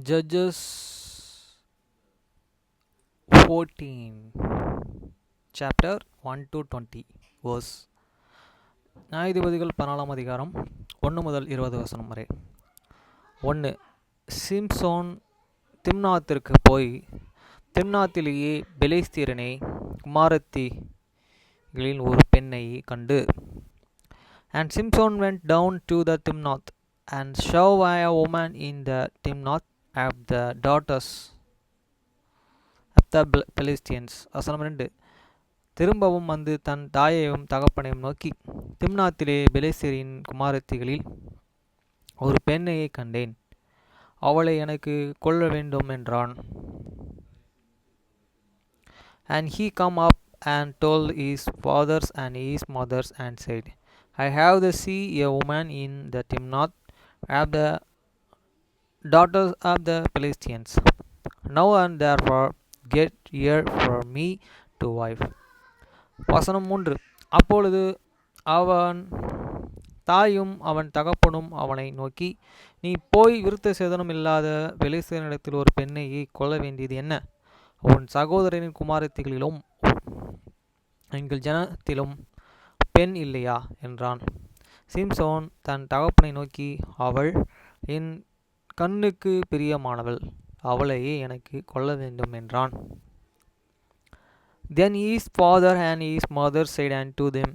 Judges 14 chapter 1 to 20 verse. நியாயாதிபதிகள் 14 அதிகாரம் 1 முதல் 20 வசனம் வரை. 1. சிம்சோன் திம்னாத்திற்கு போய் திம்னாத்திலேயே பெலிஸ்தியரினை குமாரத்திகளில் ஒரு பெண்ணை கண்டு. And Simson went down to the Timnath and saw a woman in the Timnath of the daughters of the Philistines. வசனம் 2. திரும்பவும் வந்து தன் தாயையும் தகப்பனையும் நோக்கி, திம்னாத்திலே பெலிஸ்தியரின் குமாரத்திகளில் ஒரு பெண்ணையை கண்டேன், அவளை எனக்கு கொள்ள வேண்டும் என்றான். And he come up and told his fathers and his mothers and said, I have the see a woman in the Timnath of the daughters of the Philistines. Now and therefore get here for me to wife. வசனம் 3. அப்பொழுது அவன் தாயும் அவன் தகப்பனும் அவனை நோக்கி, நீ போய் விருத்த சேதனம் இல்லாத பெலிஸ்தியரிடத்தில் ஒரு பெண்ணையை கொள்ள வேண்டியது என்ன? உன் சகோதரனின் குமாரத்திகளிலும் எங்கள் ஜனத்திலும் பெண் இல்லையா என்றான். சிம்சோன் தன் தகப்பனை நோக்கி, அவள் என் கண்ணுக்கு பிரியமானவள், அவளையே எனக்கு கொள்ள வேண்டும் என்றான். Then his father and his mother said unto them,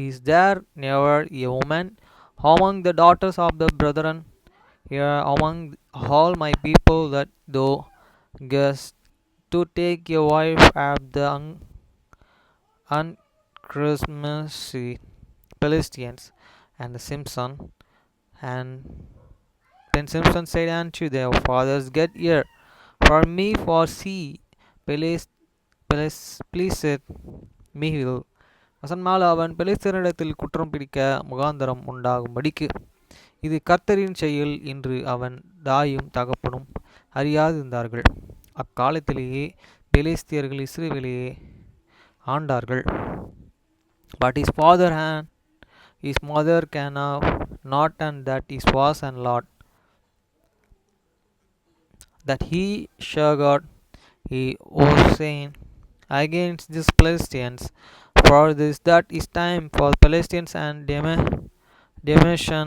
Is there never a woman among the daughters of the brethren here among all my people that thou gest to take a wife of the uncircumcised Philistines? And Simson and then Simson said unto their fathers, Get here for me, for see, pleaseth me will. வசனம் 4. அவன் பெலிஸ்தியரிடத்தில் குற்றம் பிடிக்க முகாந்தரம் உண்டாகும்படிக்கு இது கர்த்தரின் செயல் என்று அவன் தாயும் தகப்பனும் அறியாதிருந்தார்கள். அக்காலத்திலேயே பெலிஸ்தியர்கள் இஸ்ரவேலையே ஆண்டார்கள். But his father and his mother can not, and that his was and Lord, that he shaggered he was saying against these Philistines, for this that is time for Philistines and damnation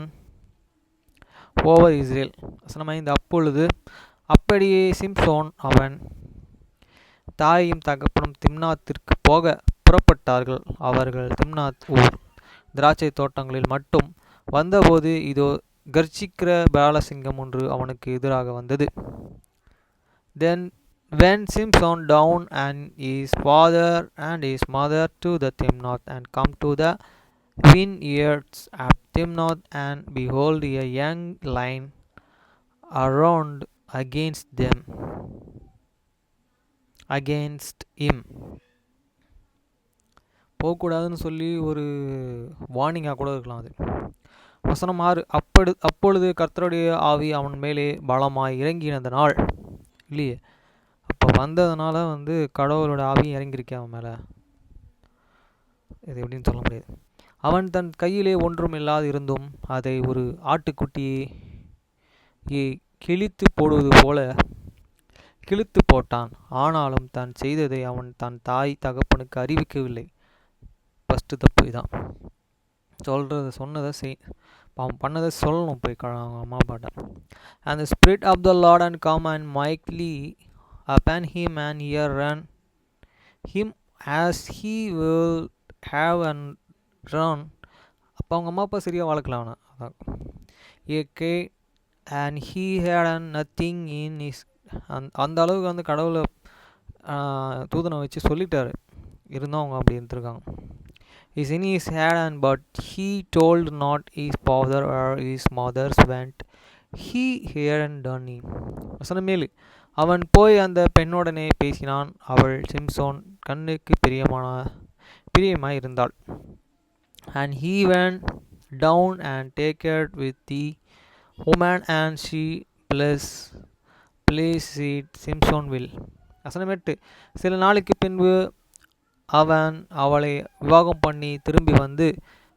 over Israel. வசனம் 5. அப்பொழுது அப்படியே சிம்சோன் அவன் தாயும் தகப்பனும் திம்னாத்திற்கு போக புறப்பட்டார்கள். அவர்கள் திம்னாத் ஊர் திராட்சை தோட்டங்களில் மட்டும் வந்தபோது இதோ கர்ச்சிக்கிற பாலசிங்கம் ஒன்று அவனுக்கு எதிராக வந்தது. Then went Simson down and his father and his mother to the Timnath, and come to the vineyards of Timnath, and behold, a young lion around against him. போகக்கூடாதுன்னு சொல்லி ஒரு வார்னிங்காக கூட இருக்கலாம் அது. வசனம் 6. அப்பொழுது கர்த்தருடைய ஆவி அவன் மேலே பலமாய் இறங்கினதனால், இல்லையே அப்போ வந்ததுனால கடவுளோட ஆவி இறங்கியிருக்கேன் அவன் மேலே, இது எப்படின்னு சொல்ல முடியாது. அவன் தன் கையிலே ஒன்றும் இல்லாது இருந்தும் அதை ஒரு ஆட்டுக்குட்டியை கிழித்து போடுவது போல கிழித்து போட்டான். ஆனாலும் தான் செய்ததை அவன் தன் தாய் தகப்பனுக்கு அறிவிக்கவில்லை. ஃபஸ்ட்டு தப்பு இதான். சொன்னதை அவன் பண்ணதை சொல்லணும் போய் அவங்க அம்மா அப்பாட்ட. And the spirit of the Lord and come and mightily upon him, and he ran him as he will have and run. அப்போ அவங்க அம்மா அப்பா சரியாக வளர்க்கலாம் அவனை. அதான் and he had nothing in his, அந்த அளவுக்கு கடவுளை தூதனை வச்சு சொல்லிட்டாரு, இருந்தும் அவங்க அப்படி இருந்திருக்காங்க. is in his hand, but he told not his father or his mother's went he hadn't done him. வசனம் 7. அவன் போய் அந்த பெண்ணோடனே பேசினான். அவள் சிம்சோன் கண்ணுக்கு பிரியமாய் இருந்தாள். And he went down and taketh with the woman, and she pleased Simson will. வசனம் 8. சில நாளைக்கு பின்பு அவன் அவளை விவாகம் பண்ணி திரும்பி வந்து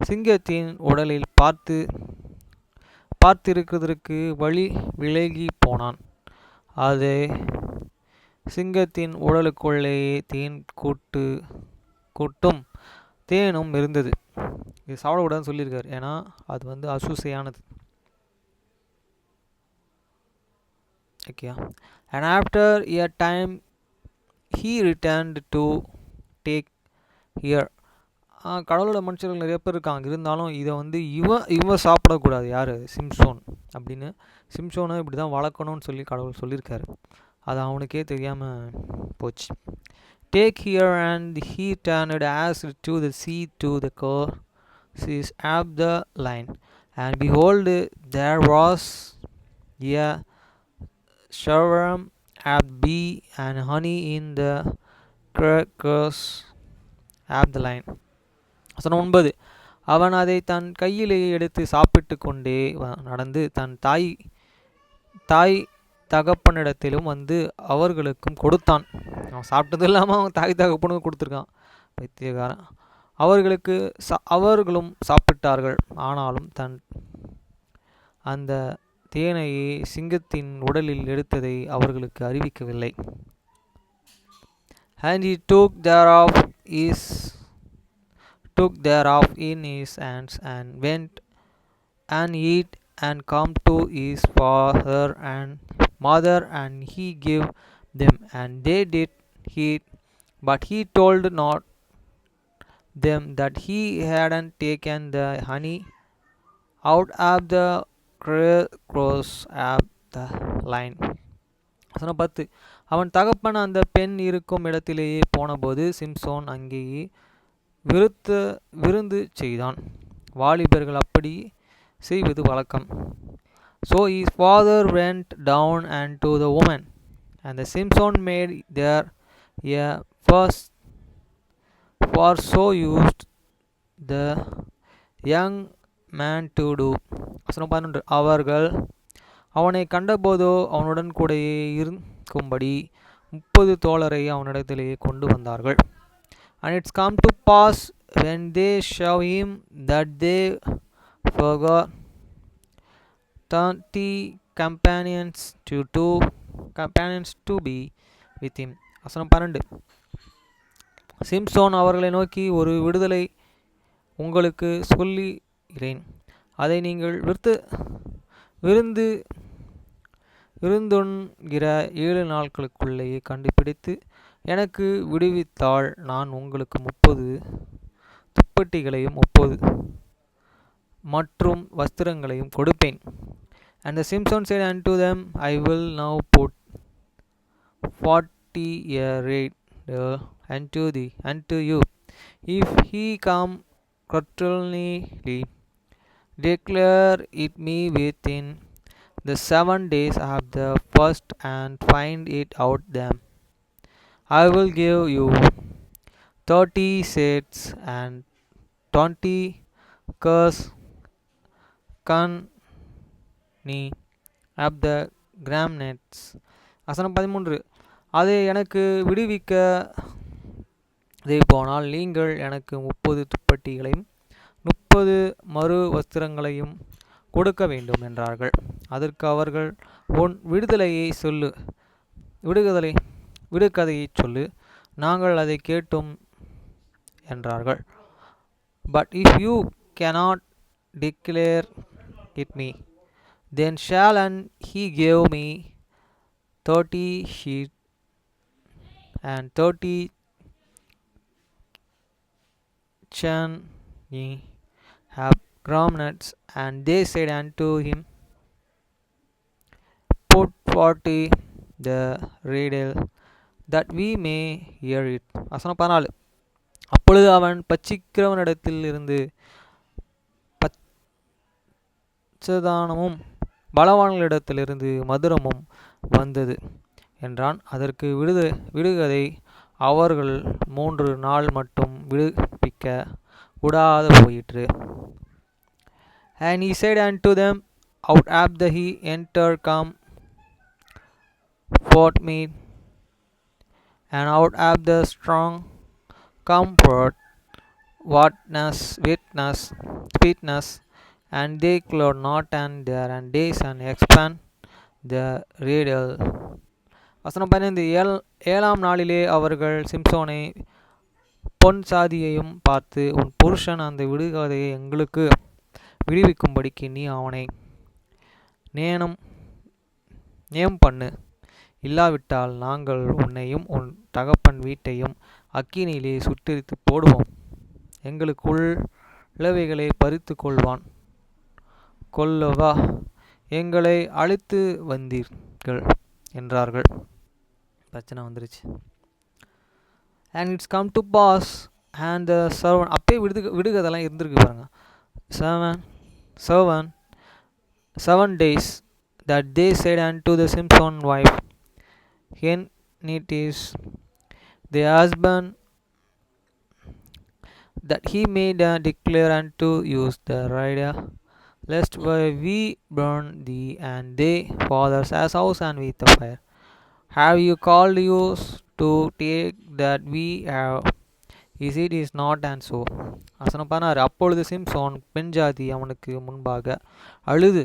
சிங்கத்தின் உடலில் பார்த்திருக்கிறதற்கு வழி விலகி போனான். அது சிங்கத்தின் உடலுக்குள்ளேயே கூட்டும் தேனும் இருந்தது. இது சாப்பிடக்கூடாதுன்னு சொல்லியிருக்காரு, ஏன்னா அது வந்து அசூசையானது. Okay. And after a time he returned to take here. கடவுளோட மனுஷர்கள் நிறைய பேர் இருக்காங்க, இருந்தாலும் இதை வந்து இவன் சாப்பிடக்கூடாது. யார்? சிம்சோன். அப்படின்னு சிம்சோனை இப்படி தான் வளர்க்கணும்னு சொல்லி கடவுள் சொல்லியிருக்காரு. அது அவனுக்கே தெரியாமல் போச்சு. Take here, and he turned as to the sea to the courses of the line, and behold, there was a swarm of bee and honey in the crackers of the line. வசனம் 9. அவன் அதை தன் கையிலேயே எடுத்து சாப்பிட்டு கொண்டே நடந்து தன் தாய் தகப்பனிடத்திலும் வந்து அவர்களுக்கும் கொடுத்தான். அவன் சாப்பிட்டது இல்லாமல் அவன் தாய் தகப்பனுக்கு கொடுத்துருக்கான், வைத்தியகாரன். அவர்களும் சாப்பிட்டார்கள். ஆனாலும் அந்த தேனையை சிங்கத்தின் உடலில் எடுத்ததை அவர்களுக்கு அறிவிக்கவில்லை. And he took thereof in his hands and went and eat and come to his father and mother, and he gave them, and they did eat. But he told not them that he hadn't taken the honey out of the crackers of the line. வசனம் 10. அவன் தகப்பன் அந்த பெண் இருக்கும் இடத்திலேயே போனபோது சிம்சோன் அங்கேயே விருந்து செய்தான். வாலிபர்கள் அப்படி செய்வது வழக்கம். So his father went down and to the woman, and the Simpson made there a first, for so used the young man to do. வசனம் 11. அவர்கள் அவனை கண்டபோதோ அவனுடன் கூடையே இருக்கும்படி 30 தோழரை அவனிடத்திலேயே கொண்டு வந்தார்கள். And it's come to pass when they saw him that they forgot 30 companions to be with him. வசனம் 12. சிம்சோன் அவர்களை நோக்கி, ஒரு விடுதலை உங்களுக்கு சொல்லுகிறேன். அதை நீங்கள் விருந்துண்கிற 7 நாட்களுக்குள்ளேயே கண்டுபிடித்து எனக்கு விடுவித்தால் நான் உங்களுக்கு 30 துப்பட்டிகளையும் 30 மற்றும் வஸ்திரங்களையும் கொடுப்பேன். And the Simpson said unto them, I will now put 40 a raider unto you. If he come continually, declare it me within the 7 days of the first, and find it out them. I will give you 30 sets and 20 curs conny of the gramnets. வசனம் 13. அதை எனக்கு விடுவிக்க போனால் நீங்கள் எனக்கு 30 துப்பட்டிகளையும் 30 மறு வஸ்திரங்களையும் கொடுக்க வேண்டும் என்றார்கள். அதற்கு அவர்கள், உன் விடுகதையை சொல்லு, நாங்கள் அதை கேட்டோம் என்றார்கள். But if you cannot declare it me, then shall and he gave me 30 sheep and 30 chani have groundnuts. And they said unto him, put 40 the riddle, that we may hear it. வசனம் 14. அப்பொழுது அவன் பட்சிக்கிறவனிடத்தில் இருந்து பச்சதானமும் பலவான்களிடத்திலிருந்து மதுரமும் வந்தது என்றான். அதற்கு விடுகதை அவர்கள் 3 நாள் மட்டும் விடுவிக்க கூடாது போயிற்று. And he said unto them, out of the he enter come forth meat, and out of the strong come forth sweetness, and they close not and there and days and expand the riddle வசனம் 15. ஏழாம் நாளிலே அவர்கள் சிம்சோனை பொன் சாதியையும் பார்த்து, உன் புருஷன் அந்த விடுகதையை எங்களுக்கு விடுவிக்கும்படிக்கு நீ அவனை நியம் பண்ணு, இல்லாவிட்டால் நாங்கள் உன்னையும் உன் தகப்பன் வீட்டையும் அக்கினியிலே சுட்டெரித்து போடுவோம், எங்களுக்குள்ளவைகளை பறித்து கொள்ளவா எங்களை அழைத்து வந்தீர்கள் என்றார்கள். பிரச்சனை வந்துருச்சு. And it's come to pass, and the servant, அப்பே விடுகதெல்லாம் இருந்திருக்கு பாருங்க. 7 days that they said unto the Simpson wife, Hen it is the husband that he made declare unto use the rider, lest we burn thee and thy father's house and with the fire. Have you called us to take that we have? It is not and so. வசனம் 16. அப்பொழுது சிம்சோன் பெண் ஜாதி அவனுக்கு முன்பாக அழுது,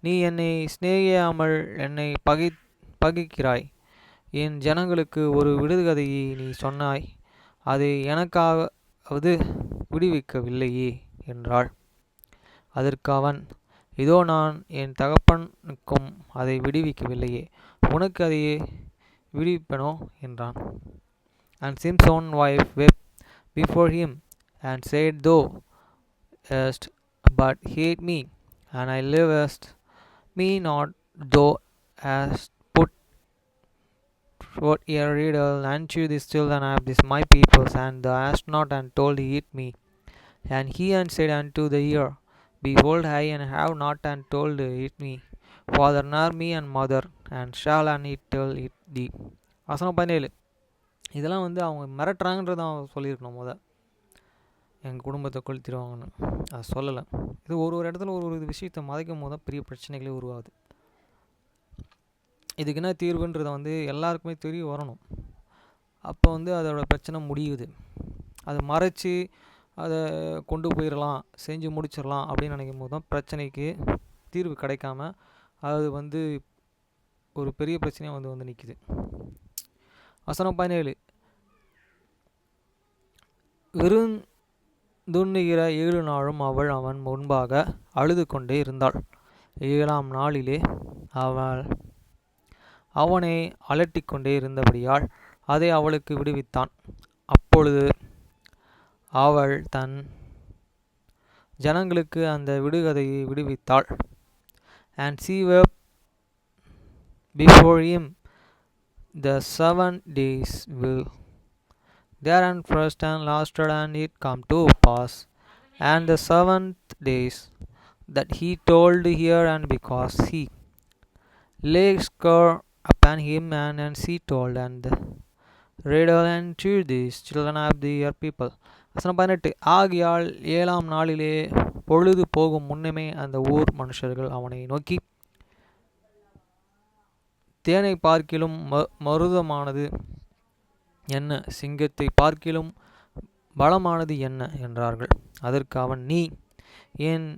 நீ என்னை சிநேகியாமல் என்னை பகைக்கிறாய், என் ஜனங்களுக்கு ஒரு விடுகதையை நீ சொன்னாய், அதை எனக்காவது விடுவிக்கவில்லையே என்றாள். அதற்கு அவன், இதோ நான் என் தகப்பனுக்கும் அதை விடுவிக்கவில்லையே, உனக்கு அதை விடுவிப்பனோ என்றான். And Simpson's wife wept before him and said, Thou hast but hate me, and I livest me not. Thou hast put forth a riddle unto these children of this my peoples, and thou hast not and told eat me. And he said unto the ear, Behold, I have not and told eat me, father nor me and mother, and shall and it tell it thee. வசனம் 17. இதெல்லாம் அவங்க மிரட்டுறாங்கன்றத அவன் சொல்லியிருக்கணும். எங்கள் குடும்பத்தை கொளுத்திடுவாங்கன்னு அதை சொல்லலை. இது ஒரு இடத்துல ஒரு விஷயத்தை மறைக்கும் போது தான் பெரிய பிரச்சனைகளே உருவாகுது. இதுக்கு என்ன தீர்வுன்றதை எல்லாருக்குமே தெரிய வரணும். அப்போ அதோட பிரச்சனை முடியுது. அதை மறைச்சி அதை கொண்டு போயிடலாம், செஞ்சு முடிச்சிடலாம் அப்படின்னு நினைக்கும் போது தான் பிரச்சனைக்கு தீர்வு கிடைக்காம அது ஒரு பெரிய பிரச்சனையாக நிற்கிது. வசனம் 17. விருந்துண்ணுகிற 7 நாளும் அவன் முன்பாக அழுது கொண்டே இருந்தாள். 7ஆம் நாளிலே அவனை அலட்டிக்கொண்டே இருந்தபடியால் அதை அவளுக்கு விடுவித்தான். அப்பொழுது அவள் தன் ஜனங்களுக்கு அந்த விடுகதையை விடுவித்தாள். And she wept before him the 7 days will therein first and lasted, and it come to pass, and the 7th days that he told her, and because he lay care upon him, and she told and the riddle unto these children of their people. வசனம் 18. ஆகையால் 7ஆம் நாளிலே பொழுது போகும் முன்னமே அந்த ஊர் மனுஷர்கள் அவனை நோக்கி, தேனை பார்க்கிலும் மருதமானது என்ன, சிங்கத்தை பார்க்கிலும் பலமானது என்ன என்றார்கள். அதற்கு அவன், நீ என்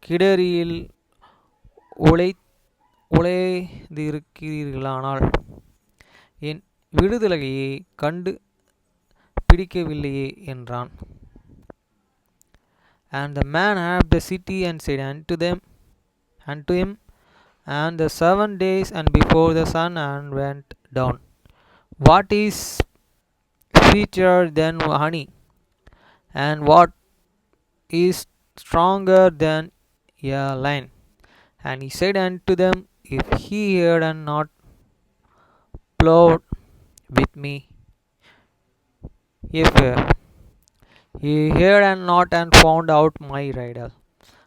கிடரியில் உழைந்திருக்கிறீர்களானால் என் விடுதலையை கண்டு பிடிக்கவில்லையே என்றான். And the man had the city and said unto him, and the 7 days and before the sun and went down, what is sweeter than honey, and what is stronger than a lion? And he said unto them, if he heard and not plowed with me, if he heard and not and found out my riddle.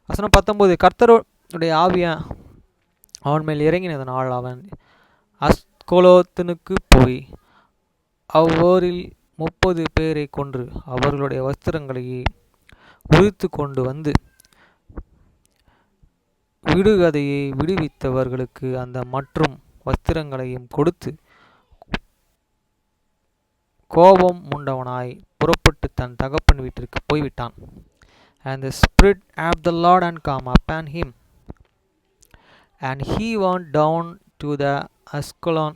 வசனம் 19. கர்த்தருடைய ஆவியா அவன் மேல் இறங்கினதனால் அவன் அஸ்கலோத்துனுக்கு போய் அவ்வூரில் 30 பேரை கொன்று அவர்களுடைய வஸ்திரங்களை உரித்து கொண்டு வந்து விடுகதையை விடுவித்தவர்களுக்கு அந்த மற்றும் வஸ்திரங்களையும் கொடுத்து கோபம் உண்டவனாய் புறப்பட்டு தன் தகப்பன் வீட்டிற்கு போய்விட்டான். And the spirit of the Lord and come upon him, and he went down to the Ascalon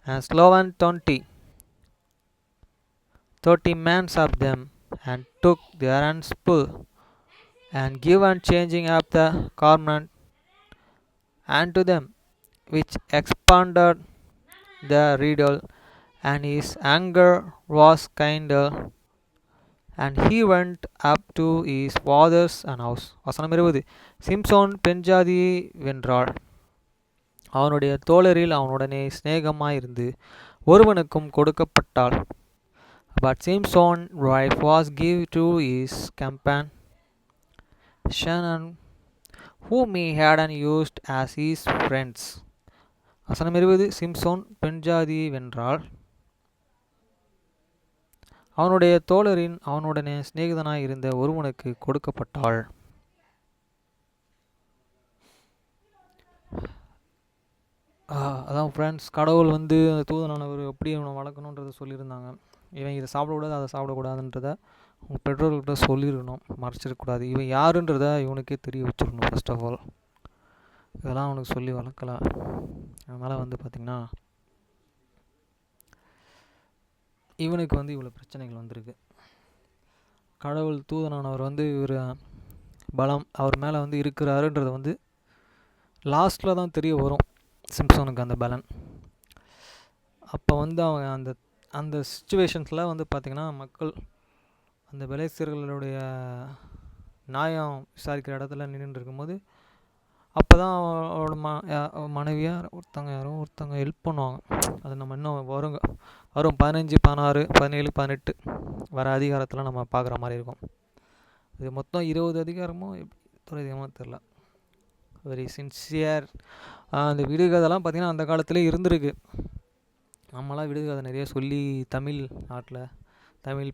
and slew 30 men of them, and took their spoil, and given changing up the garment unto them, which expanded the riddle, and his anger was kindled, and he went up to his father's house. வசனம் 20. சிம்சோன் பெண்ஜாதியை வென்றாள், அவனுடைய தோழரில் அவனுடனே சிநேகமாயிருந்து ஒருவனுக்கும் கொடுக்கப்பட்டாள். But Simson's wife was given to his companion Shannon, whom he had used as his friends. வசனம் 20. சிம்சோன் பெண்ஜாதியை வென்றாள், அவனுடைய தோழரின் அவனுடனே சிநேகிதனாய் இருந்த ஒருவனுக்கு கொடுக்கப்பட்டாள். அதான் friends, கடவுள் வந்து தூதனானவர் எப்படி இவனை வளர்க்கணுன்றதை சொல்லியிருந்தாங்க. இவன் இதை சாப்பிடக்கூடாது அதை சாப்பிடக்கூடாதுன்றத உங்கள் பெற்றோர்கிட்ட சொல்லியிருக்கணும், மறைச்சிருக்கக்கூடாது. இவன் யாருன்றத இவனுக்கே தெரிய வச்சிருக்கணும் ஃபர்ஸ்ட் ஆஃப் ஆல். இதெல்லாம் அவனுக்கு சொல்லி வளர்க்கல. அதனால் வந்து பார்த்திங்கன்னா இவனுக்கு வந்து இவ்வளோ பிரச்சனைகள் வந்திருக்கு. கடவுள் தூதனானவர் வந்து இவர் பலம் அவர் மேலே வந்து இருக்கிறாருன்றது வந்து லாஸ்ட்டில் தான் தெரிய வரும் சிம்சோனுக்கு அந்த பலன். அப்போ வந்து அவன் அந்த அந்த சுச்சுவேஷன்ஸில் வந்து பார்த்திங்கன்னா மக்கள் அந்த பெலிஸ்தியர்களுடைய நியாயம் விசாரிக்கிற இடத்துல நின்றுட்டு இருக்கும்போது அப்போ தான் அவளோட மனைவியாக ஒருத்தவங்க ஹெல்ப் பண்ணுவாங்க. அது நம்ம இன்னும் வரும் 15, 16, 17, 18 வர அதிகாரத்தில் நம்ம பார்க்குற மாதிரி இருக்கும். இது மொத்தம் 20 அதிகாரமோ எத்தனை அதிகமாக தெரில. Very sincere. அந்த விடுகதைலாம் பார்த்திங்கன்னா அந்த காலத்திலே இருந்திருக்கு. நம்மளாம் விடுகதை நிறைய சொல்லி தமிழ் நாட்டில் தமிழ்